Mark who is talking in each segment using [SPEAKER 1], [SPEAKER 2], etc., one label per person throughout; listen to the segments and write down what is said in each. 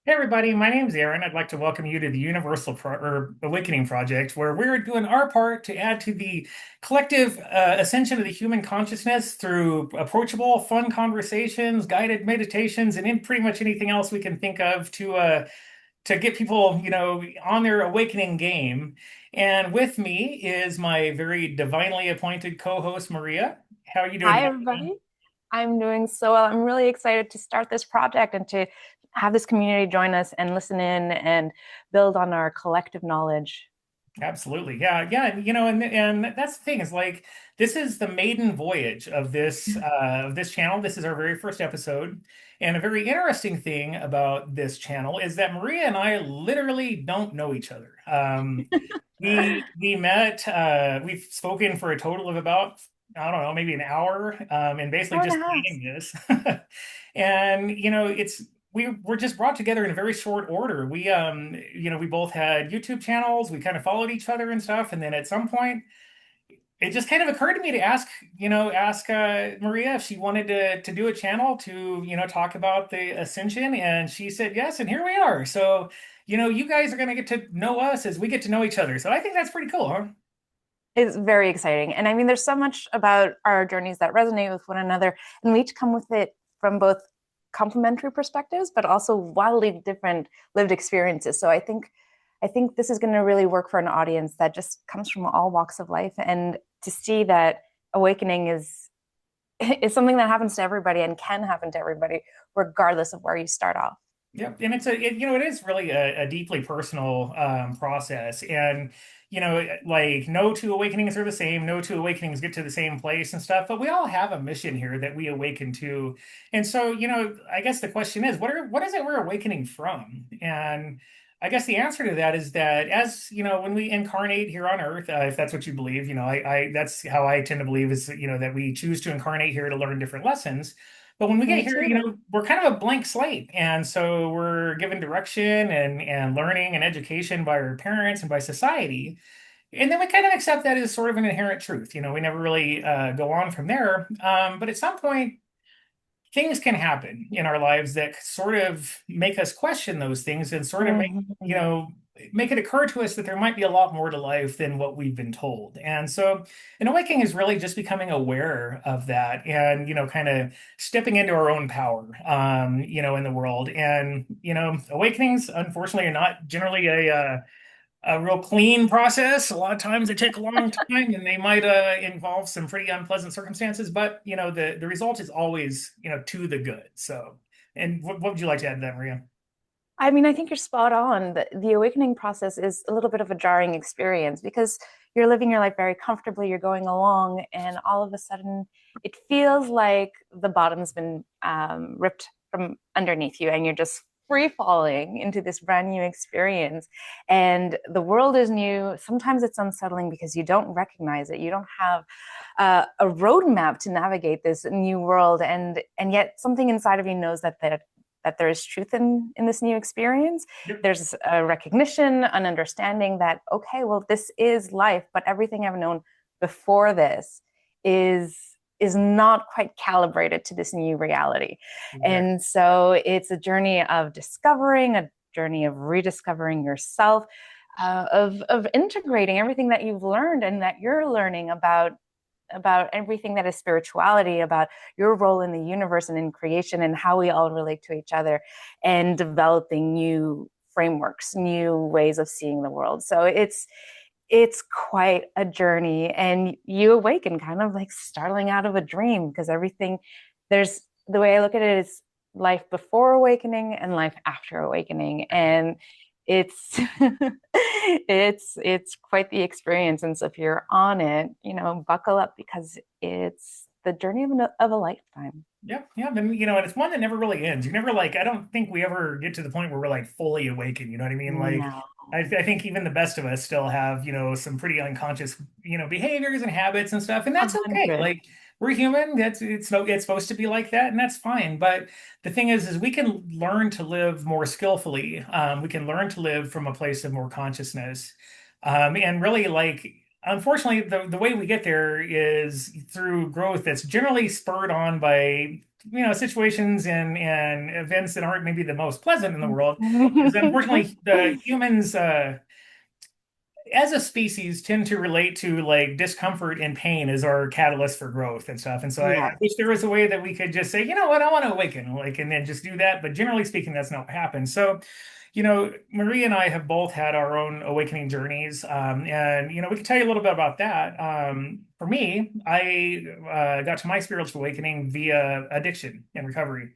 [SPEAKER 1] Hey everybody, my name's Aaron. I'd like to welcome you to the Awakening Project, where we're doing our part to add to the collective ascension of the human consciousness through approachable, fun conversations, guided meditations, and in pretty much anything else we can think of to get people, on their awakening game. And with me is my very divinely appointed co-host Maria. How are you doing
[SPEAKER 2] Hi,
[SPEAKER 1] today?
[SPEAKER 2] everybody. I'm doing so well. I'm really excited to start this project and to have this community join us and listen in and build on our collective knowledge.
[SPEAKER 1] Absolutely. Yeah. Yeah. And that's the thing is like this is the maiden voyage of this channel. This is our very first episode. And a very interesting thing about this channel is that Maria and I literally don't know each other. We met, we've spoken for a total of about, I don't know, maybe an hour, and basically
[SPEAKER 2] Hour and
[SPEAKER 1] just
[SPEAKER 2] a half.
[SPEAKER 1] planning this. And it's we were just brought together in a very short order. We both had YouTube channels. We kind of followed each other and stuff. And then at some point, it just kind of occurred to me to ask Maria if she wanted to do a channel to, talk about the ascension. And she said yes. And here we are. So, you guys are going to get to know us as we get to know each other. So I think that's pretty cool, huh?
[SPEAKER 2] It's very exciting. And I mean, there's so much about our journeys that resonate with one another, and we each come with it from both complementary perspectives, but also wildly different lived experiences. So I think this is going to really work for an audience that just comes from all walks of life, and to see that awakening is something that happens to everybody and can happen to everybody, regardless of where you start off.
[SPEAKER 1] Yep, and it is really a deeply personal process, and like no two awakenings are the same. No two awakenings get to the same place and stuff, but we all have a mission here that we awaken to. And so, I guess the question is, what is it we're awakening from? And I guess the answer to that is that as when we incarnate here on Earth, if that's what you believe, I that's how I tend to believe is that we choose to incarnate here to learn different lessons. But when we get
[SPEAKER 2] Me
[SPEAKER 1] here,
[SPEAKER 2] too.
[SPEAKER 1] we're kind of a blank slate. And so we're given direction and learning and education by our parents and by society. And then we kind of accept that as sort of an inherent truth. We never really go on from there. But at some point, things can happen in our lives that sort of make us question those things and sort of
[SPEAKER 2] Mhm.
[SPEAKER 1] make it occur to us that there might be a lot more to life than what we've been told. And so an awakening is really just becoming aware of that and kind of stepping into our own power in the world. And awakenings unfortunately are not generally a real clean process. A lot of times they take a long time and they might involve some pretty unpleasant circumstances, but the result is always, to the good. So, and what would you like to add to that, Maria?
[SPEAKER 2] I mean, I think you're spot on. The awakening process is a little bit of a jarring experience because you're living your life very comfortably, you're going along, and all of a sudden it feels like the bottom's been ripped from underneath you, and you're just free falling into this brand new experience. And the world is new. Sometimes it's unsettling because you don't recognize it. You don't have a roadmap to navigate this new world, and yet something inside of you knows that there is truth in this new experience.
[SPEAKER 1] Yep.
[SPEAKER 2] There's a recognition, an understanding that, okay, well, this is life, but everything I've known before this is is not quite calibrated to this new reality.
[SPEAKER 1] Exactly.
[SPEAKER 2] And so it's a journey of discovering, a journey of rediscovering yourself, of integrating everything that you've learned and that you're learning about everything that is spirituality, about your role in the universe and in creation and how we all relate to each other, and developing new frameworks, new ways of seeing the world. So it's quite a journey, and you awaken kind of like startling out of a dream, because everything there's the way I look at it is life before awakening and life after awakening, and it's it's quite the experience. And so if you're on it, buckle up, because it's the journey of a lifetime.
[SPEAKER 1] Yep. Yep. And and it's one that never really ends. You never I don't think we ever get to the point where we're like fully awakened. You know what I mean? Like
[SPEAKER 2] No,
[SPEAKER 1] I think even the best of us still have, some pretty unconscious, behaviors and habits and stuff. And that's okay.
[SPEAKER 2] 100.
[SPEAKER 1] Like we're human. It's supposed to be like that, and that's fine. But the thing is we can learn to live more skillfully. We can learn to live from a place of more consciousness. And really unfortunately, the way we get there is through growth that's generally spurred on by situations and events that aren't maybe the most pleasant in the world, is unfortunately the humans as a species tend to relate to like discomfort and pain as our catalyst for growth and stuff. And so I
[SPEAKER 2] Yes.
[SPEAKER 1] wish there was a way that we could just say, you know what, I want to awaken, like, and then just do that. But generally speaking, that's not what happens. So, Marie and I have both had our own awakening journeys. And, we can tell you a little bit about that. For me, I got to my spiritual awakening via addiction and recovery.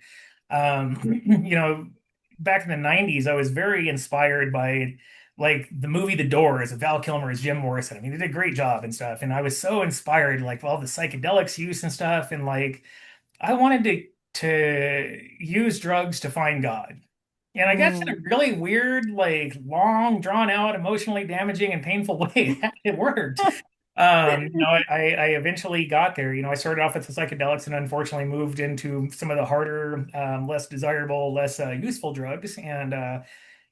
[SPEAKER 1] You know, back in the 90s, I was very inspired by like the movie The Doors of Val Kilmer as Jim Morrison. I mean, he did a great job and stuff. And I was so inspired, like all the psychedelics use and stuff. And like I wanted to use drugs to find God. And I guess in a
[SPEAKER 2] Mm.
[SPEAKER 1] really weird, like long, drawn out, emotionally damaging and painful way, it worked. I eventually got there. I started off with the psychedelics and unfortunately moved into some of the harder, less desirable, less useful drugs. And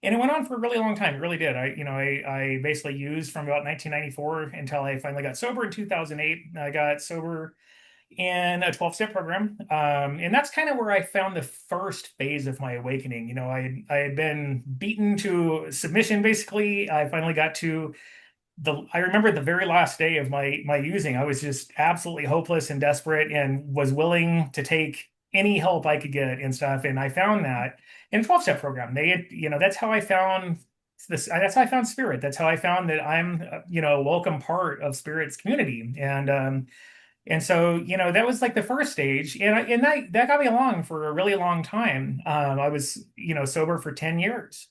[SPEAKER 1] it went on for a really long time. It really did. I basically used from about 1994 until I finally got sober in 2008. I got sober in a 12-step program. And that's kind of where I found the first phase of my awakening. I had been beaten to submission, basically. I finally got to I remember the very last day of my using, I was just absolutely hopeless and desperate and was willing to take any help I could get and stuff. And I found that in a 12-step program. That's how I found this. That's how I found Spirit. That's how I found that I'm, a welcome part of Spirit's community. And so, that was like the first stage, and that got me along for a really long time. I was, sober for 10 years.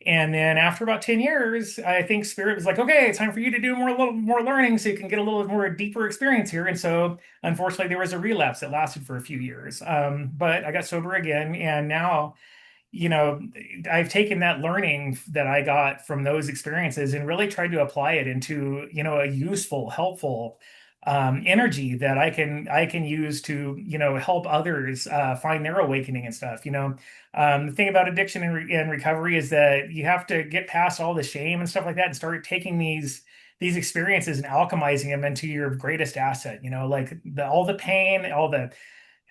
[SPEAKER 1] And then after about 10 years, I think Spirit was like, okay, it's time for you to do a little more learning so you can get a little more deeper experience here. And so unfortunately, there was a relapse that lasted for a few years. But I got sober again. And now, you know, I've taken that learning that I got from those experiences and really tried to apply it into, a useful, helpful energy that I can use to, help others find their awakening and stuff. The thing about addiction and recovery is that you have to get past all the shame and stuff like that and start taking these experiences and alchemizing them into your greatest asset. Like all the pain, all the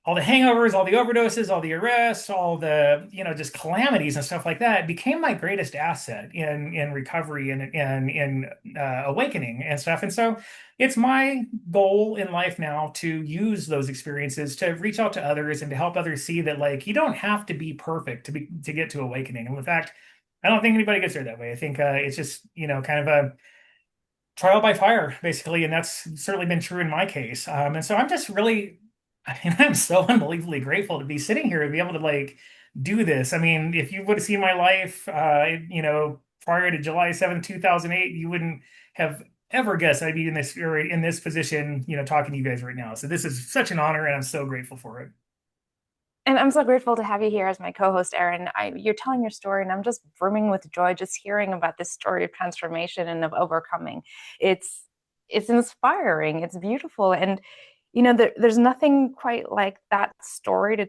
[SPEAKER 1] hangovers, all the overdoses, all the arrests, all the, just calamities and stuff like that became my greatest asset in recovery and in awakening and stuff. And so it's my goal in life now to use those experiences to reach out to others and to help others see that like you don't have to be perfect to get to awakening. And in fact, I don't think anybody gets there that way. I think it's just, kind of a trial by fire, basically, and that's certainly been true in my case. And so I'm just really, I'm so unbelievably grateful to be sitting here and be able to like do this. I mean, if you would have seen my life, prior to July 7th, 2008, you wouldn't have ever guessed I'd be in this or in this position, talking to you guys right now. So this is such an honor, and I'm so grateful for it.
[SPEAKER 2] And I'm so grateful to have you here as my co-host, Erin. You're telling your story, and I'm just brimming with joy just hearing about this story of transformation and of overcoming. It's it's inspiring. It's beautiful, and there's nothing quite like that story to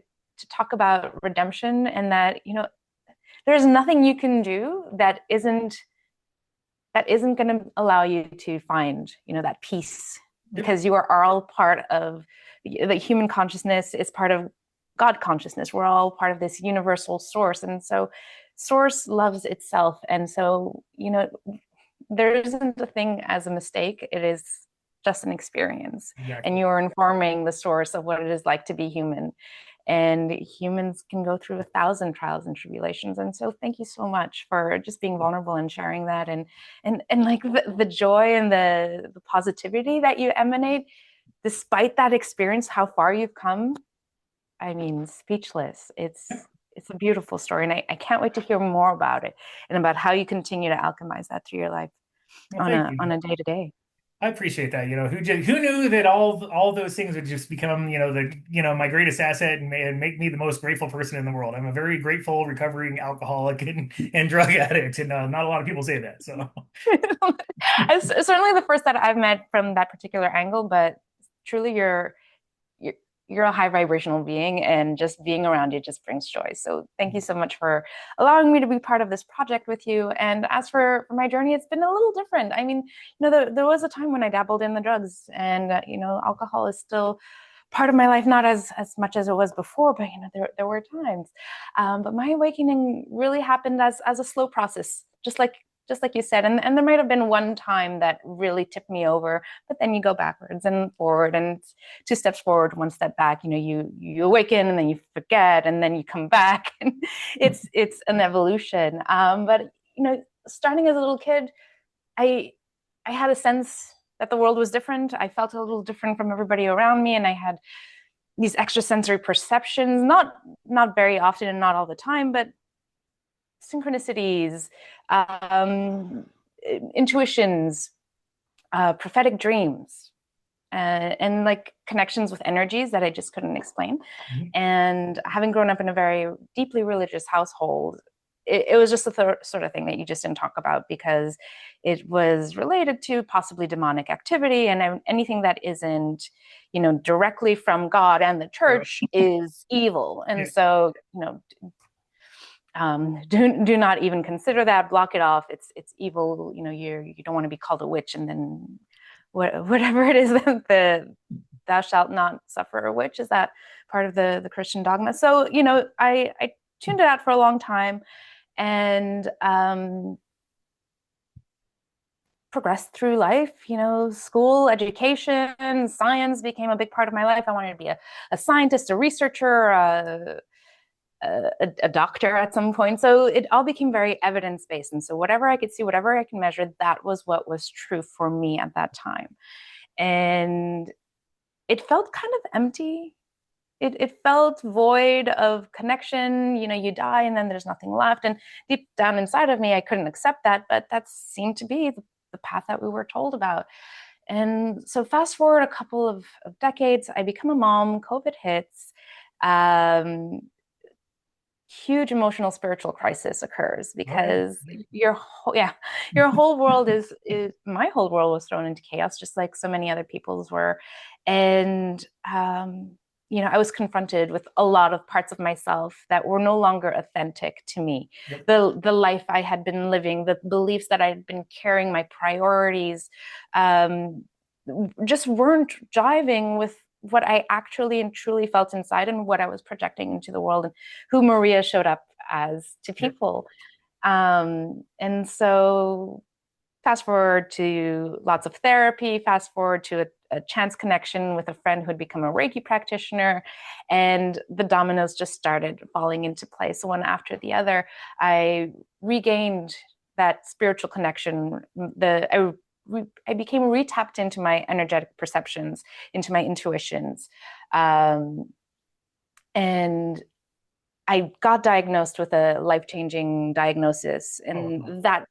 [SPEAKER 2] talk about redemption, and that there's nothing you can do that isn't going to allow you to find that peace,
[SPEAKER 1] Yep.
[SPEAKER 2] because you are all part of the human consciousness is part of God consciousness. We're all part of this universal source. And so source loves itself. And so, there isn't a thing as a mistake. It is just an experience. And
[SPEAKER 1] Exactly.
[SPEAKER 2] you're informing the source of what it is like to be human. And humans can go through 1,000 trials and tribulations. And so thank you so much for just being vulnerable and sharing that, and like the joy and the positivity that you emanate despite that experience, how far you've come. I mean, speechless. It's a beautiful story, and I can't wait to hear more about it and about how you continue to alchemize that through your life
[SPEAKER 1] Well,
[SPEAKER 2] on
[SPEAKER 1] thank
[SPEAKER 2] a
[SPEAKER 1] you.
[SPEAKER 2] on a day to day.
[SPEAKER 1] I appreciate that. Who knew that all those things would just become, my greatest asset and make me the most grateful person in the world. I'm a very grateful recovering alcoholic and drug addict, and not a lot of people say that. So
[SPEAKER 2] It's certainly the first that I've met from that particular angle, but truly, you're you're a high vibrational being, and just being around you just brings joy. So thank you so much for allowing me to be part of this project with you. And as for my journey, it's been a little different. I mean, there was a time when I dabbled in the drugs, and alcohol is still part of my life, not as much as it was before, but there were times. But my awakening really happened as a slow process, just like you said. And there might have been one time that really tipped me over, but then you go backwards and forward, and 2 steps forward, 1 step back. You awaken, and then you forget, and then you come back, and it's an evolution. But starting as a little kid, I had a sense that the world was different. I felt a little different from everybody around me, and I had these extrasensory perceptions, not very often and not all the time, but synchronicities, intuitions, prophetic dreams, and like connections with energies that I just couldn't explain.
[SPEAKER 1] Mhm.
[SPEAKER 2] And having grown up in a very deeply religious household, it was just the sort of thing that you just didn't talk about, because it was related to possibly demonic activity, and anything that isn't, directly from God and the church is evil. And
[SPEAKER 1] Yeah.
[SPEAKER 2] so, do not even consider that. Block it off. It's evil. You don't want to be called a witch, and then whatever it is that the thou shalt not suffer a witch, is that part of the Christian dogma. So I tuned it out for a long time, and progressed through life. School, education, science became a big part of my life. I wanted to be a scientist, a researcher, a doctor at some point. So it all became very evidence-based. And so whatever I could see, whatever I can measure, that was what was true for me at that time. And it felt kind of empty. It felt void of connection. You die and then there's nothing left. And deep down inside of me, I couldn't accept that, but that seemed to be the path that we were told about. And so fast forward a couple of decades, I become a mom, COVID hits. Huge emotional spiritual crisis occurs, because your whole world is my whole world was thrown into chaos, just like so many other people's were. And I was confronted with a lot of parts of myself that were no longer authentic to me.
[SPEAKER 1] Yep.
[SPEAKER 2] The life I had been living, the beliefs that I had been carrying, my priorities, just weren't jiving with what I actually and truly felt inside, and what I was projecting into the world, and who Maria showed up as to people. And so fast forward to lots of therapy, fast forward to a chance connection with a friend who had become a Reiki practitioner, and the dominoes just started falling into place one after the other. I regained that spiritual connection. I became re-tapped into my energetic perceptions, into my intuitions. And I got diagnosed with a life-changing diagnosis. And that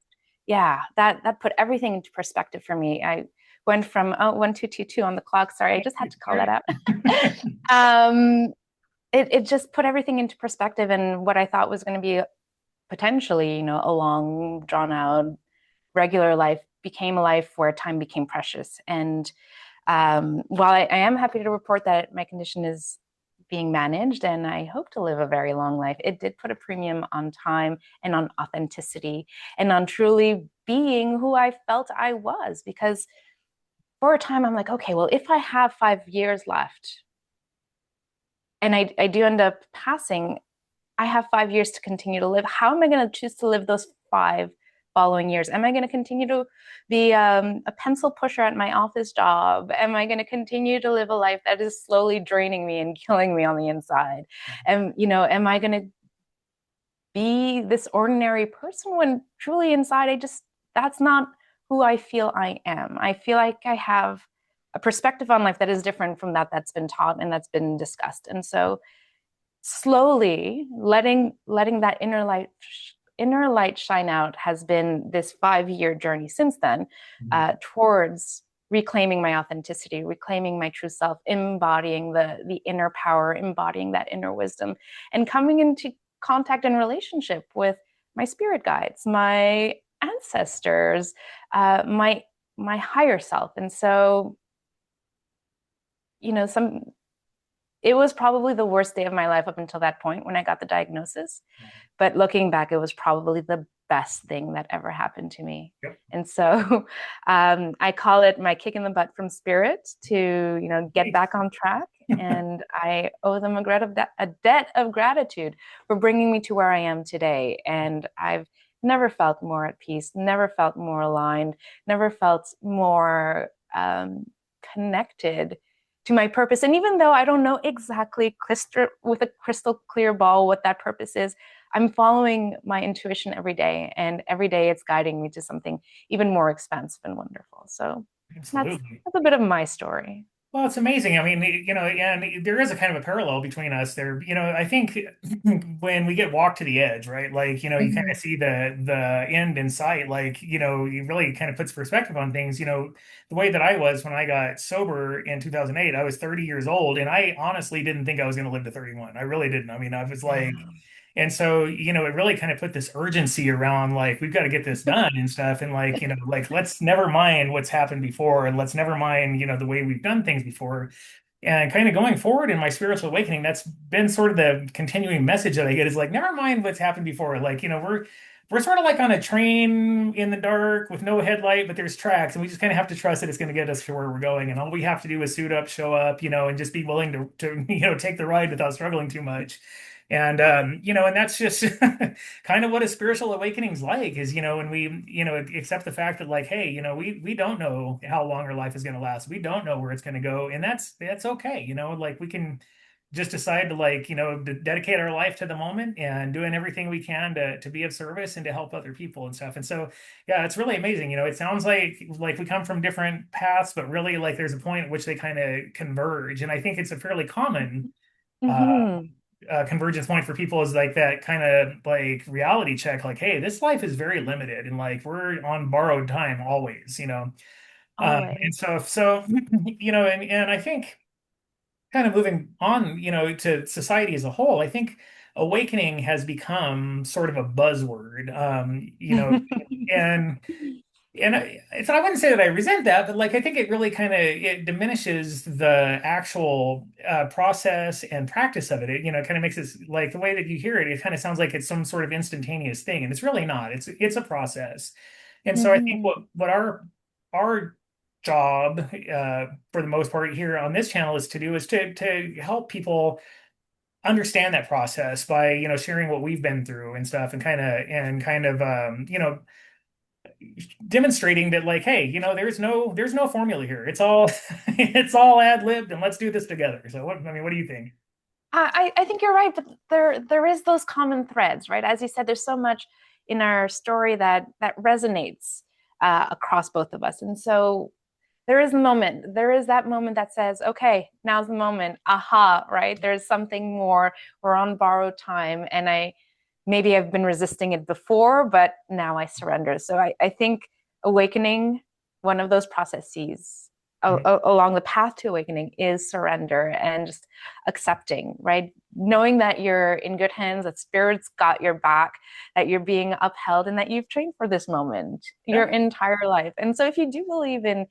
[SPEAKER 2] put everything into perspective for me. I went from 1222 on the clock. Sorry, I just had to call that out. It just put everything into perspective, and what I thought was going to be potentially, a long, drawn out, regular life became a life where time became precious. And while I am happy to report that my condition is being managed and I hope to live a very long life, it did put a premium on time and on authenticity and on truly being who I felt I was. Because for a time I'm like, okay, well, if I have 5 years left and I do end up passing, I have 5 years to continue to live. How am I going to choose to live those 5 following years? Am I going to continue to be a pencil pusher at my office job? Am I going to continue to live a life that is slowly draining me and killing me on the inside? And, am I going to be this ordinary person when truly inside, that's not who I feel I am. I feel like I have a perspective on life that is different from that's been taught and that's been discussed. And so slowly letting that inner light shine out has been this 5-year journey since then, towards reclaiming my authenticity, reclaiming my true self, embodying the inner power, embodying that inner wisdom, and coming into contact and relationship with my spirit guides, my ancestors, my higher self. And so, it was probably the worst day of my life up until that point when I got the diagnosis. But looking back, it was probably the best thing that ever happened to me.
[SPEAKER 1] Yep.
[SPEAKER 2] And so I call it my kick in the butt from spirit to, get back on track And I owe them a debt of gratitude for bringing me to where I am today. And I've never felt more at peace, never felt more aligned, never felt more connected to my purpose. And even though I don't know exactly with a crystal clear ball what that purpose is, I'm following my intuition every day. And every day it's guiding me to something even more expansive and wonderful. So
[SPEAKER 1] Absolutely.
[SPEAKER 2] that's a bit of my story.
[SPEAKER 1] Well, it's amazing. I mean, and there is a kind of a parallel between us there. I think when we get walked to the edge, right? Like, you kind
[SPEAKER 2] Mm-hmm.
[SPEAKER 1] of see the end in sight. Like, it really kind of puts perspective on things. The way that I was when I got sober in 2008, I was 30 years old, and I honestly didn't think I was going to live to 31. I really didn't. I mean, I was like,
[SPEAKER 2] Wow.
[SPEAKER 1] and so, it really kind of put this urgency around like we've got to get this done and stuff. And like, like let's never mind what's happened before and let's never mind, the way we've done things before. And kind of going forward in my spiritual awakening, that's been sort of the continuing message that I get is like, never mind what's happened before. Like, we're sort of like on a train in the dark with no headlight, but there's tracks, and we just kind of have to trust that it's going to get us to where we're going. And all we have to do is suit up, show up, and just be willing to take the ride without struggling too much. And and that's just kind of what a spiritual awakening's like is, when we, accept the fact that like, hey, we don't know how long our life is going to last. We don't know where it's going to go, and that's okay. Like we can just decide to like, dedicate our life to the moment and doing everything we can to be of service and to help other people and stuff. And so, yeah, it's really amazing. It sounds like we come from different paths, but really like there's a point at which they kind of converge. And I think it's a fairly common uh,
[SPEAKER 2] Mm-hmm.
[SPEAKER 1] convergence point for people is like that kind of like reality check, like, hey, this life is very limited and like we're on borrowed time always. And
[SPEAKER 2] Always.
[SPEAKER 1] so, and I think kind of moving on, to society as a whole, I think awakening has become sort of a buzzword, and I wouldn't say that I resent that, but like I think it really kind of it diminishes the actual process and practice of it. It kind of makes it like the way that you hear it, it kind of sounds like it's some sort of instantaneous thing, and it's really not. It's a process. And so I think
[SPEAKER 2] Mm-hmm.
[SPEAKER 1] what our job for the most part here on this channel is to do is to help people understand that process by sharing what we've been through and stuff and kind of demonstrating that like, hey, there's no formula here. It's all it's all ad-libbed, and let's do this together. So what do you think?
[SPEAKER 2] I think you're right, but there is those common threads, right? As you said, there's so much in our story that resonates across both of us, and so there is that moment that says, okay, now's the moment, aha, right? There's something more. We're on borrowed time, and maybe I've been resisting it before, but now I surrender. So I think awakening, one of those processes along the path to awakening is surrender and just accepting, right? Knowing that you're in good hands, that spirit's got your back, that you're being upheld, and that you've trained for this moment your
[SPEAKER 1] Yeah,
[SPEAKER 2] entire life. And so, if you do believe in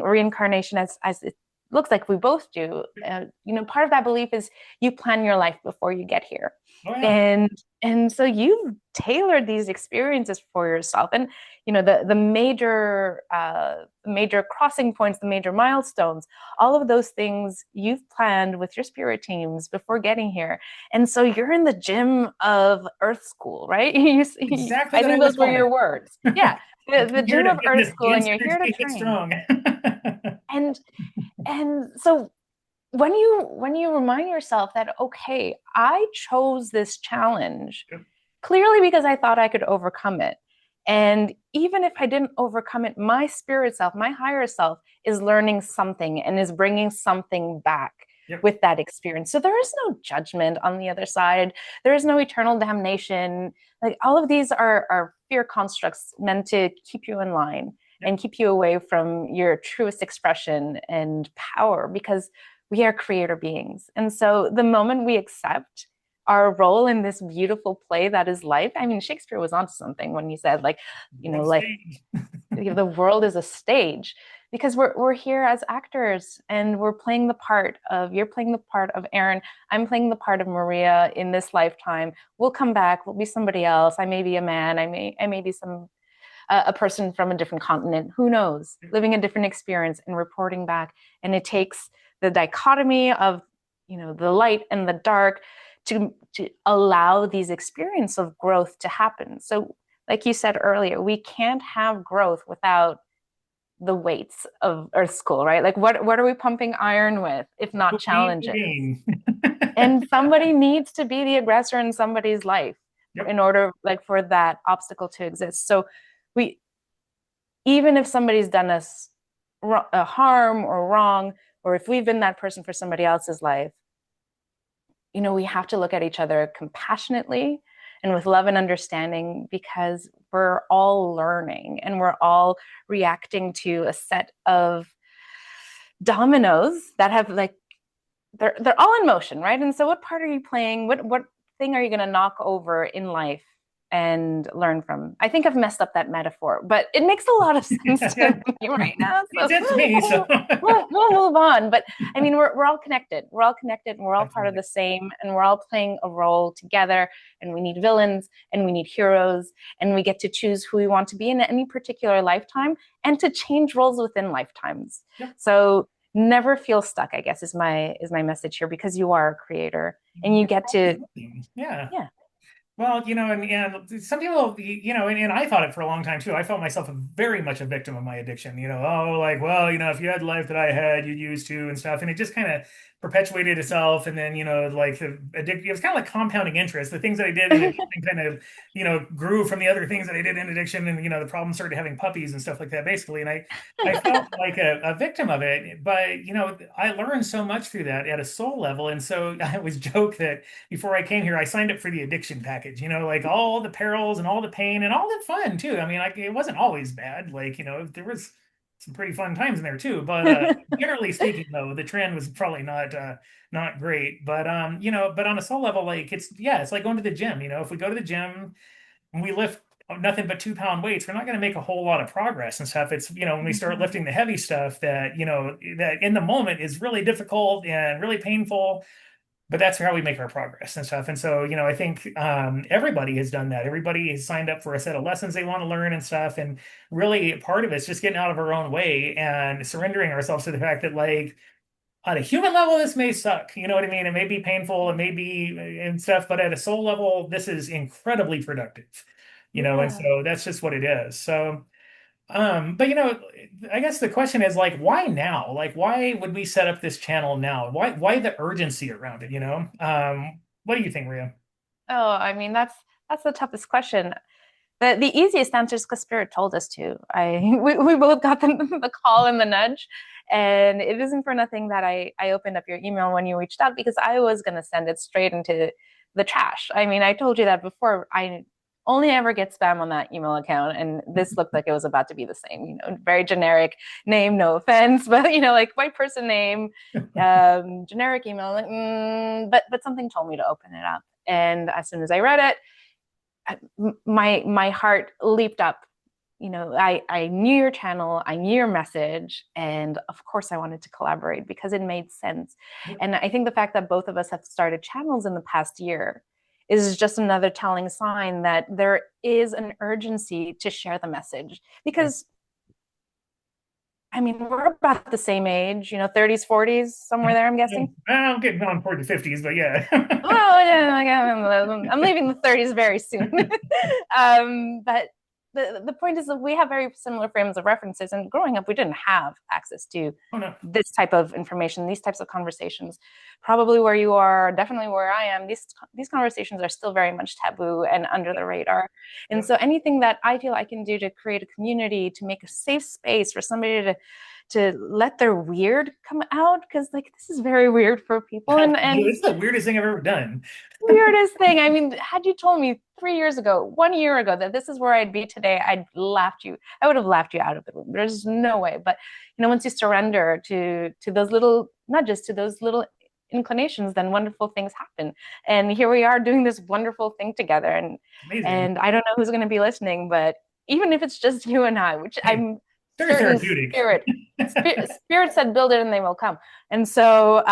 [SPEAKER 2] reincarnation, as it looks like we both do, part of that belief is you plan your life before you get here,
[SPEAKER 1] oh yeah,
[SPEAKER 2] and so you've tailored these experiences for yourself, and the major crossing points, the major milestones, all of those things you've planned with your spirit teams before getting here. And so you're in the gym of Earth School, right?
[SPEAKER 1] exactly
[SPEAKER 2] I
[SPEAKER 1] what I
[SPEAKER 2] think
[SPEAKER 1] would
[SPEAKER 2] those were
[SPEAKER 1] call it.
[SPEAKER 2] your words. Yeah,
[SPEAKER 1] I
[SPEAKER 2] the
[SPEAKER 1] come here
[SPEAKER 2] gym
[SPEAKER 1] to
[SPEAKER 2] of
[SPEAKER 1] get
[SPEAKER 2] Earth
[SPEAKER 1] this
[SPEAKER 2] School, and you're here to
[SPEAKER 1] get
[SPEAKER 2] train.
[SPEAKER 1] strong.
[SPEAKER 2] And so when you remind yourself that, okay, I chose this challenge clearly because I thought I could overcome it. And even if I didn't overcome it, my spirit self, my higher self is learning something and is bringing something back
[SPEAKER 1] Yep.
[SPEAKER 2] with that experience. So there is no judgment on the other side. There is no eternal damnation. Like, all of these are fear constructs meant to keep you in line
[SPEAKER 1] Yep.
[SPEAKER 2] and keep you away from your truest expression and power, because we are creator beings. And so the moment we accept our role in this beautiful play that is life. I mean, Shakespeare was onto something when he said, like,
[SPEAKER 1] One
[SPEAKER 2] life,
[SPEAKER 1] stage.
[SPEAKER 2] the world is a stage, because we're here as actors, and you're playing the part of Aaron. I'm playing the part of Maria in this lifetime. We'll come back. We'll be somebody else. I may be a man. I may be a person from a different continent. Who knows? Living a different experience and reporting back. And it takes the dichotomy of, the light and the dark, to allow these experiences of growth to happen. So like you said earlier, we can't have growth without the weights of Earth School, right? Like what are we pumping iron with if not challenges? And somebody needs to be the aggressor in somebody's life
[SPEAKER 1] Yep.
[SPEAKER 2] in order, like, for that obstacle to exist. So we, even if somebody's done us harm or wrong, or if we've been that person for somebody else's life, we have to look at each other compassionately and with love and understanding, because we're all learning and we're all reacting to a set of dominoes that have, like, they're all in motion, right? And so what part are you playing? What thing are you going to knock over in life and learn from? I think I've messed up that metaphor, but it makes a lot of sense to
[SPEAKER 1] Yeah.
[SPEAKER 2] me right now.
[SPEAKER 1] Makes
[SPEAKER 2] So
[SPEAKER 1] sense to me. So
[SPEAKER 2] we'll move on. But I mean, we're all connected. We're all connected, and we're all part of
[SPEAKER 1] absolutely.
[SPEAKER 2] the same, and we're all playing a role together. And we need villains, and we need heroes, and we get to choose who we want to be in any particular lifetime, and to change roles within lifetimes.
[SPEAKER 1] Yep.
[SPEAKER 2] So never feel stuck, I guess, is my message here, because you are a creator and you get to,
[SPEAKER 1] Yeah.
[SPEAKER 2] yeah.
[SPEAKER 1] Well, and some people, and I thought it for a long time too. I felt myself very much a victim of my addiction. Oh, like, well, if you had the life that I had, you'd use to and stuff. And it just kind of perpetuated itself. And then, like the addiction, it was kind of like compounding interest. The things that I did in addiction kind of, grew from the other things that I did in addiction. And, the problem started having puppies and stuff like that, basically. And I felt like a victim of it. But, I learned so much through that at a soul level. And so I always joke that before I came here, I signed up for the addiction package, like all the perils and all the pain and all the fun too. I mean, like it wasn't always bad. Like, there was some pretty fun times in there too. But generally speaking, though, the trend was probably not great. But but on a soul level, like it's like going to the gym. If we go to the gym and we lift nothing but 2 pound weights, we're not going to make a whole lot of progress and stuff. It's, when we start lifting the heavy stuff that, that in the moment is really difficult and really painful, but that's how we make our progress and stuff. And so, I think everybody has done that. Everybody has signed up for a set of lessons they want to learn and stuff. And really, part of it's just getting out of our own way and surrendering ourselves to the fact that, like, on a human level, this may suck. You know what I mean? It may be painful, it may be and stuff, but at a soul level, this is incredibly productive. And
[SPEAKER 2] Yeah.
[SPEAKER 1] so that's just what it is. So, but I guess the question is, like, why now? Like, why would we set up this channel now? Why the urgency around it, what do you think, Ria?
[SPEAKER 2] Oh, I mean, that's the toughest question. The easiest answer is because Spirit told us to. We both got the call and the nudge. And it isn't for nothing that I opened up your email when you reached out, because I was going to send it straight into the trash. I mean, I told you that before. I only ever get spam on that email account, and this looked like it was about to be the same. Very generic name, no offense, but like white person name, generic email. Like, but something told me to open it up, and as soon as I read it, my heart leaped up. I knew your channel, I knew your message, and of course I wanted to collaborate because it made sense. And I think the fact that both of us have started channels in the past year is just another telling sign that there is an urgency to share the message. Because I mean, we're about the same age, 30s, 40s, somewhere there, I'm guessing.
[SPEAKER 1] I'm getting on toward the 50s, but yeah.
[SPEAKER 2] Oh, yeah, I'm leaving the 30s very soon. But the point is that we have very similar frames of references. And growing up, we didn't have access to
[SPEAKER 1] Oh no.
[SPEAKER 2] this type of information, these types of conversations. Probably where you are, definitely where I am, these conversations are still very much taboo and under the radar. And
[SPEAKER 1] Yep.
[SPEAKER 2] so anything that I feel I can do to create a community, to make a safe space for somebody to let their weird come out, because, like, this is very weird for people. And
[SPEAKER 1] This is the weirdest thing I've ever done.
[SPEAKER 2] weirdest thing. I mean, had you told me 3 years ago, 1 year ago, that this is where I'd be today, I'd laughed you. I would have laughed you out of the room. There's no way. But once you surrender to those little nudges, to those little inclinations, then wonderful things happen. And here we are doing this wonderful thing together. And
[SPEAKER 1] Amazing.
[SPEAKER 2] and I don't know who's going to be listening, but even if it's just you and I, which
[SPEAKER 1] Hey,
[SPEAKER 2] I'm
[SPEAKER 1] very
[SPEAKER 2] certain
[SPEAKER 1] therapeutic.
[SPEAKER 2] spirit said build it and they will come. And so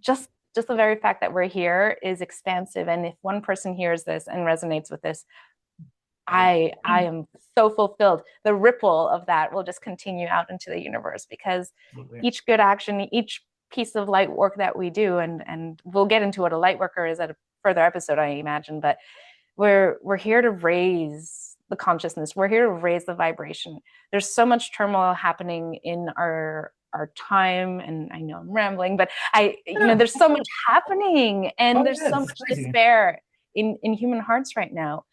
[SPEAKER 2] just the very fact that we're here is expansive. And if one person hears this and resonates with this, I am so fulfilled. The ripple of that will just continue out into the universe because
[SPEAKER 1] Absolutely.
[SPEAKER 2] each good action, each piece of light work that we do, and we'll get into what a light worker is at a further episode, I imagine, but we're here to raise the consciousness. We're here to raise the vibration. There's so much turmoil happening in our time, and I know I'm rambling, but
[SPEAKER 1] Yeah.
[SPEAKER 2] there's so much happening, and
[SPEAKER 1] Oh,
[SPEAKER 2] there's
[SPEAKER 1] it
[SPEAKER 2] so
[SPEAKER 1] is.
[SPEAKER 2] much
[SPEAKER 1] It's crazy.
[SPEAKER 2] despair in human hearts right now.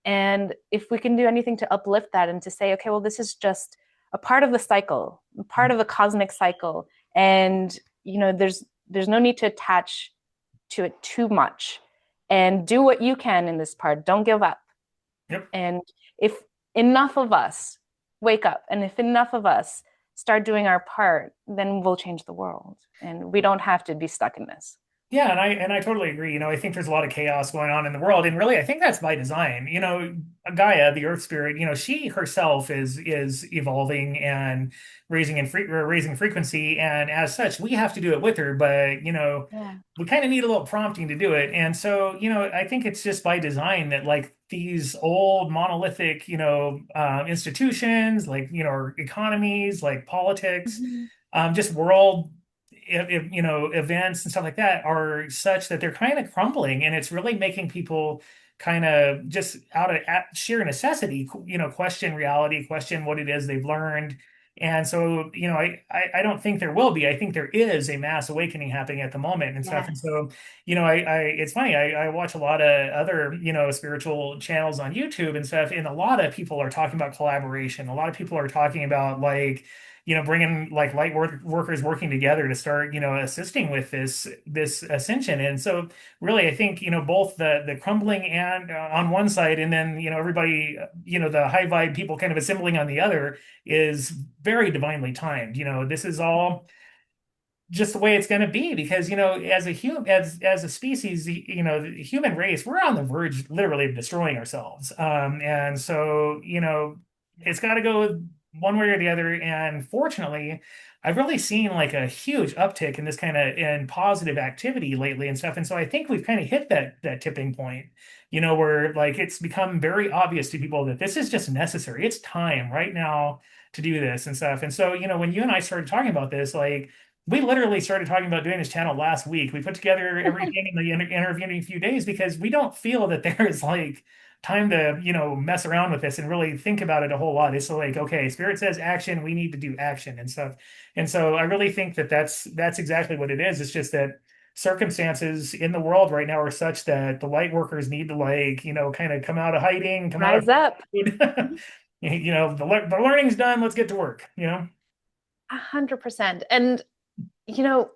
[SPEAKER 2] And if we can do anything to uplift that and to say, okay, well, this is just a part of the cycle, a part of the cosmic cycle, and there's no need to attach to it too much, and do what you can in this part. Don't give up.
[SPEAKER 1] Yep.
[SPEAKER 2] And if enough of us wake up, and if enough of us start doing our part, then we'll change the world, and we don't have to be stuck in this.
[SPEAKER 1] Yeah, and I totally agree. I think there's a lot of chaos going on in the world, and really, I think that's by design. Gaia, the Earth Spirit, she herself is evolving and raising frequency, and as such, we have to do it with her. But
[SPEAKER 2] Yeah.
[SPEAKER 1] we kind of need a little prompting to do it, and so I think it's just by design that like these old monolithic institutions, like or economies, like politics,
[SPEAKER 2] Mm-hmm.
[SPEAKER 1] just world events and stuff like that are such that they're kind of crumbling, and it's really making people kind of just out of sheer necessity, question reality, question what it is they've learned. And so, I don't think there will be. I think there is a mass awakening happening at the moment and stuff. And
[SPEAKER 2] Yes.
[SPEAKER 1] so, it's funny. I watch a lot of other, spiritual channels on YouTube and stuff, and a lot of people are talking about collaboration. A lot of people are talking about like, bringing like workers working together to start, assisting with this ascension. And so, really, I think both the crumbling and on one side, and then everybody, the high vibe people kind of assembling on the other is very divinely timed. This is all just the way it's going to be because as a human as a species, the human race, we're on the verge literally of destroying ourselves, and so it's got to go one way or the other. And fortunately, I've really seen like a huge uptick in this kind of in positive activity lately and stuff, and so I think we've kind of hit that tipping point, where like it's become very obvious to people that this is just necessary. It's time right now to do this and stuff. And so when you and I started talking about this, like we literally started talking about doing this channel last week. We put together everything in the interviewing a few days because we don't feel that there is like time to, mess around with this and really think about it a whole lot. It's like, okay, Spirit says action, we need to do action and stuff. And so I really think that that's exactly what it is. It's just that circumstances in the world right now are such that the light workers need to like, kind of come out of hiding, come out of
[SPEAKER 2] Rise up.
[SPEAKER 1] the learning's done, let's get to work.
[SPEAKER 2] 100%. And you know,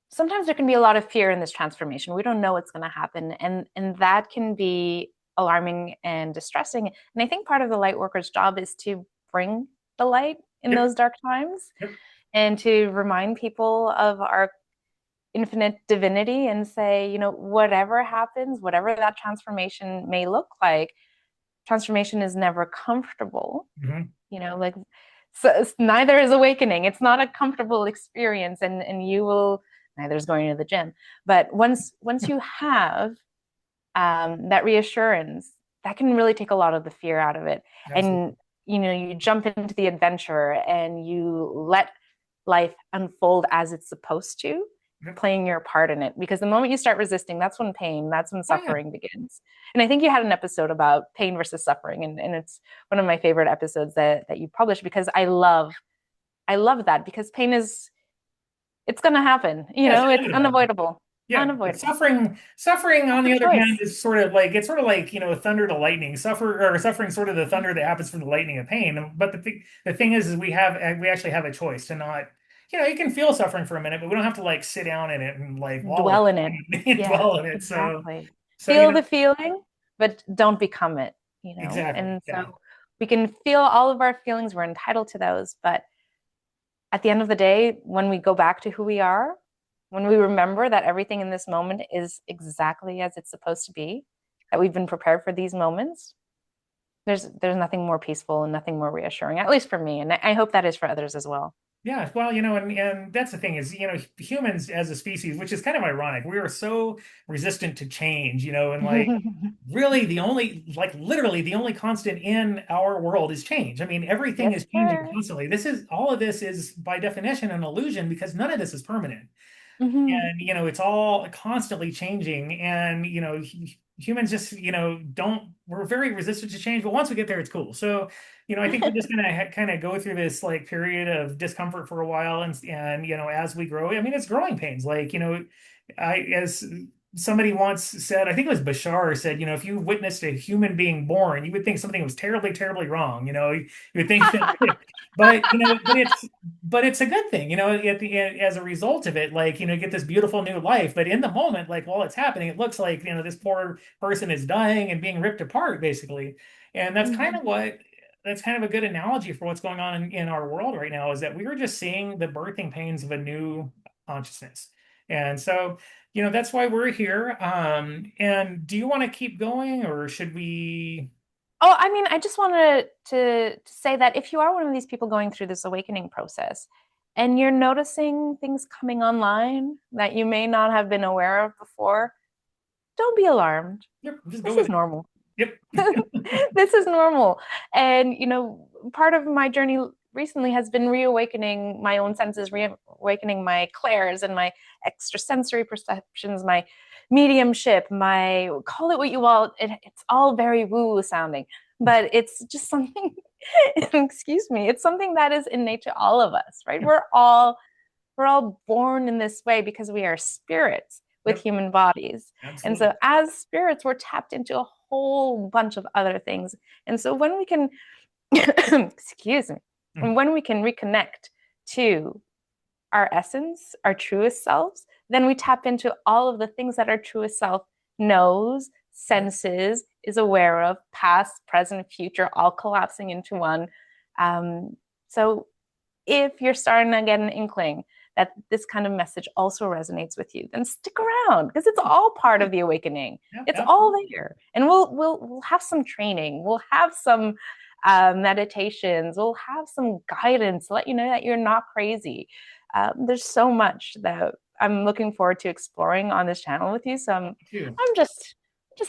[SPEAKER 2] sometimes there can be a lot of fear in this transformation. We don't know what's going to happen, and that can be alarming and distressing. And I think part of the light worker's job is to bring the light in
[SPEAKER 1] Yep.
[SPEAKER 2] those dark times
[SPEAKER 1] Yep.
[SPEAKER 2] and to remind people of our infinite divinity and say, whatever happens, whatever that transformation may look like, transformation is never comfortable.
[SPEAKER 1] Mhm.
[SPEAKER 2] Like, so neither is awakening. It's not a comfortable experience, and you will, neither is going to the gym. But once you have that reassurance, that can really take a lot of the fear out of it.
[SPEAKER 1] Absolutely.
[SPEAKER 2] And you jump into the adventure and you let life unfold as it's supposed to,
[SPEAKER 1] Yep.
[SPEAKER 2] playing your part in it. Because the moment you start resisting, that's when
[SPEAKER 1] Oh yeah.
[SPEAKER 2] suffering begins. And I think you had an episode about pain versus suffering, and it's one of my favorite episodes that you published because I love that because pain is, it's going to happen.
[SPEAKER 1] Yeah, it's
[SPEAKER 2] It's
[SPEAKER 1] inevitable.
[SPEAKER 2] unavoidable.
[SPEAKER 1] Yeah, but
[SPEAKER 2] Unavoidable.
[SPEAKER 1] suffering on
[SPEAKER 2] That's a
[SPEAKER 1] the other hand
[SPEAKER 2] choice.
[SPEAKER 1] is sort of like it's sort of like thunder to lightning. Suffering sort of the thunder that happens from the lightning of pain. But the thing is we actually have a choice to not, you can feel suffering for a minute, but we don't have to like sit down in it and like wallow
[SPEAKER 2] Dwell in it.
[SPEAKER 1] in it and
[SPEAKER 2] Yeah,
[SPEAKER 1] dwell in it. So
[SPEAKER 2] exactly.
[SPEAKER 1] so
[SPEAKER 2] Feel the feeling, but don't become it.
[SPEAKER 1] exactly.
[SPEAKER 2] And
[SPEAKER 1] Yeah.
[SPEAKER 2] so we can feel all of our feelings. We're entitled to those. But at the end of the day, when we go back to who we are, when we remember that everything in this moment is exactly as it's supposed to be, that we've been prepared for these moments, there's nothing more peaceful and nothing more reassuring, at least for me. And I hope that is for others as well.
[SPEAKER 1] Yeah, well, and that's the thing is, humans as a species, which is kind of ironic, we are so resistant to change, and like really literally the only constant in our world is change. I mean, everything
[SPEAKER 2] Yes,
[SPEAKER 1] is changing
[SPEAKER 2] sir.
[SPEAKER 1] constantly. All of this is by definition an illusion because none of this is permanent.
[SPEAKER 2] Hmm.
[SPEAKER 1] And it's all constantly changing, and humans just don't we're very resistant to change, but once we get there it's cool. So I think we're just gonna kind of go through this like period of discomfort for a while, and as we grow, I mean, it's growing pains. Like I as somebody once said, I think it was Bashar said, if you witnessed a human being born, you would think something was terribly, terribly wrong. You would think that, but it's a good thing, as a result of it, like, get this beautiful new life. But in the moment, like while it's happening, it looks like, this poor person is dying and being ripped apart, basically. And that's kind of a good analogy for what's going on in our world right now, is that we were just seeing the birthing pains of a new consciousness. And so, that's why we're here. And do you want to keep going, or should we?
[SPEAKER 2] Oh, I mean, I just wanted to say that if you are one of these people going through this awakening process and you're noticing things coming online that you may not have been aware of before, don't be alarmed.
[SPEAKER 1] Yep, just go
[SPEAKER 2] This
[SPEAKER 1] with
[SPEAKER 2] is
[SPEAKER 1] it.
[SPEAKER 2] normal.
[SPEAKER 1] Yep.
[SPEAKER 2] This is normal. And, part of my journey recently has been reawakening my own senses, reawakening my clairs and my extrasensory perceptions, my mediumship, my call it what you all, it's all very woo sounding, but it's just something, excuse me, it's something that is innate to all of us, right?
[SPEAKER 1] Yep.
[SPEAKER 2] We're all born in this way because we are spirits with
[SPEAKER 1] Yep.
[SPEAKER 2] human bodies. And
[SPEAKER 1] Absolutely.
[SPEAKER 2] so as spirits, we're tapped into a whole bunch of other things. And so when we can, excuse me, and
[SPEAKER 1] Mm.
[SPEAKER 2] when we can reconnect to our essence, our truest selves, then we tap into all of the things that our truest self knows,
[SPEAKER 1] Yep.
[SPEAKER 2] senses, is aware of, past, present, future, all collapsing into one. So if you're starting to get an inkling that this kind of message also resonates with you, then stick around because it's all part
[SPEAKER 1] Yeah.
[SPEAKER 2] of the awakening.
[SPEAKER 1] Yeah.
[SPEAKER 2] It's all
[SPEAKER 1] Absolutely.
[SPEAKER 2] there, and we'll have some training. We'll have some meditations. We'll have some guidance to let you know that you're not crazy. There's so much that I'm looking forward to exploring on this channel with you. So I'm
[SPEAKER 1] Me too.
[SPEAKER 2] I'm just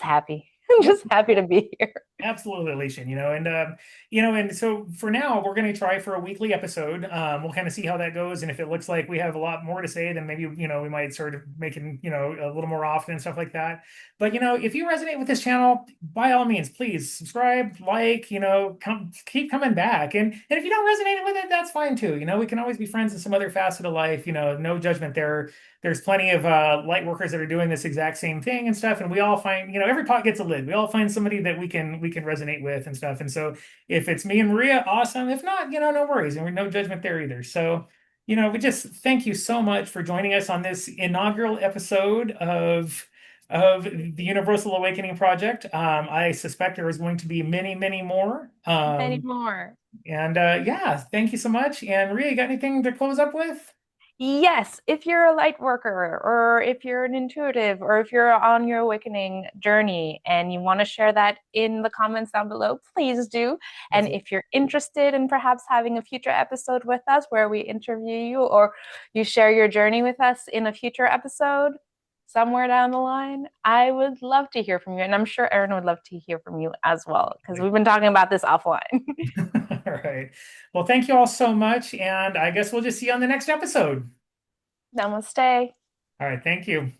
[SPEAKER 2] happy. I'm
[SPEAKER 1] Yep.
[SPEAKER 2] just happy to be here.
[SPEAKER 1] Absolutely, Alicia. And so for now, we're going to try for a weekly episode. We'll kind of see how that goes, and if it looks like we have a lot more to say, then maybe we might sort of make it a little more often and stuff like that. But if you resonate with this channel, by all means, please subscribe, like, keep coming back. And if you don't resonate with it, that's fine too. We can always be friends in some other facet of life. No judgment there. There's plenty of light workers that are doing this exact same thing and stuff, and we all find, every pot gets a lid. We all find somebody that we can resonate with and stuff. And so if it's me and Maria, awesome. If not, no worries, and we're no judgment there either. So we just thank you so much for joining us on this inaugural episode of the Universal Awakening Project. I suspect there is going to be many, many more.
[SPEAKER 2] Many more.
[SPEAKER 1] And yeah, thank you so much. And Maria, you got anything to close up with?
[SPEAKER 2] Yes, if you're a light worker, or if you're an intuitive, or if you're on your awakening journey and you want to share that in the comments down below, please do. And
[SPEAKER 1] Absolutely.
[SPEAKER 2] if you're interested in perhaps having a future episode with us where we interview you or you share your journey with us in a future episode somewhere down the line, I would love to hear from you. And I'm sure Erin would love to hear from you as well, because we've been talking about this offline.
[SPEAKER 1] All right. Well, thank you all so much. And I guess we'll just see you on the next episode.
[SPEAKER 2] Namaste.
[SPEAKER 1] All right. Thank you.